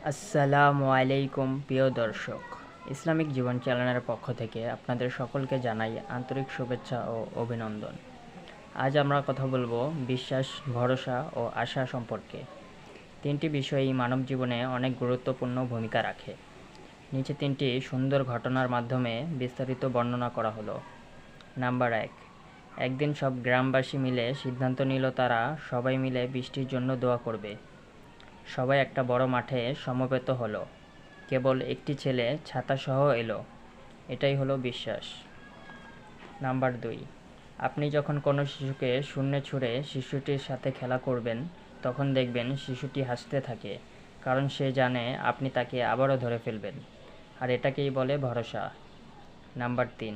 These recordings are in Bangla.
আসসালামু আলাইকুম প্রিয় দর্শক, ইসলামিক জীবন চ্যানেলের পক্ষ থেকে আপনাদের সকলকে জানাই আন্তরিক শুভেচ্ছা ও অভিনন্দন। আজ আমরা কথা বলবো বিশ্বাস, ভরসা ও আশা সম্পর্কে। তিনটি বিষয়ই মানব জীবনে অনেক গুরুত্বপূর্ণ ভূমিকা রাখে। নিচে তিনটি সুন্দর ঘটনার মাধ্যমে বিস্তারিত বর্ণনা করা হলো। নাম্বার 1। একদিন সব গ্রামবাসী মিলে সিদ্ধান্ত নিল তারা সবাই মিলে বৃষ্টির জন্য দোয়া করবে। সবাই একটা বড় মাঠে সমবেত হলো। কেবল একটি ছেলে ছাতাসহ এলো। এটাই হলো বিশ্বাস। নাম্বার 2। আপনি যখন কোনো শিশুকে শূন্যে ছুঁড়ে শিশুটির সাথে খেলা করবেন, তখন দেখবেন শিশুটি হাসতে থাকে, কারণ সে জানে আপনি তাকে আবারও ধরে ফেলবেন। আর এটাকেই বলে ভরসা। নাম্বার 3।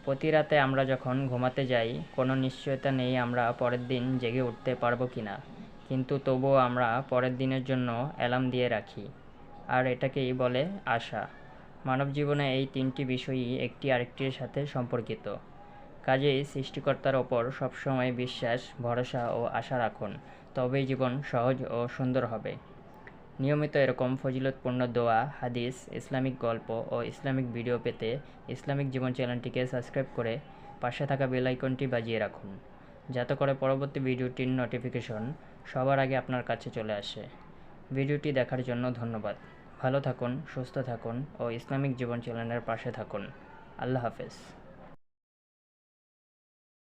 প্রতি রাতে আমরা যখন ঘুমাতে যাই, কোনো নিশ্চয়তা নেই আমরা পরের দিন জেগে উঠতে পারবো কিনা, কিন্তু তবুও আমরা পরের দিনের জন্য অ্যালার্ম দিয়ে রাখি। আর এটাকেই বলে আশা। মানব জীবনে এই তিনটি বিষয়ই একটি আরেকটির সাথে সম্পর্কিত। কাজেই সৃষ্টিকর্তার ওপর সবসময় বিশ্বাস, ভরসা ও আশা রাখুন, তবেই জীবন সহজ ও সুন্দর হবে। নিয়মিত এরকম ফজিলতপূর্ণ দোয়া, হাদিস, ইসলামিক গল্প ও ইসলামিক ভিডিও পেতে ইসলামিক জীবন চ্যানেলটিকে সাবস্ক্রাইব করে পাশে থাকা বেল আইকনটি বাজিয়ে রাখুন, যাতে করে পরবর্তী ভিডিওটির নোটিফিকেশন সবার আগে আপনার কাছে চলে আসে। ভিডিওটি দেখার জন্য ধন্যবাদ। ভালো থাকুন, সুস্থ থাকুন ও ইসলামিক জীবন চ্যানেলের পাশে থাকুন। আল্লাহ হাফেজ।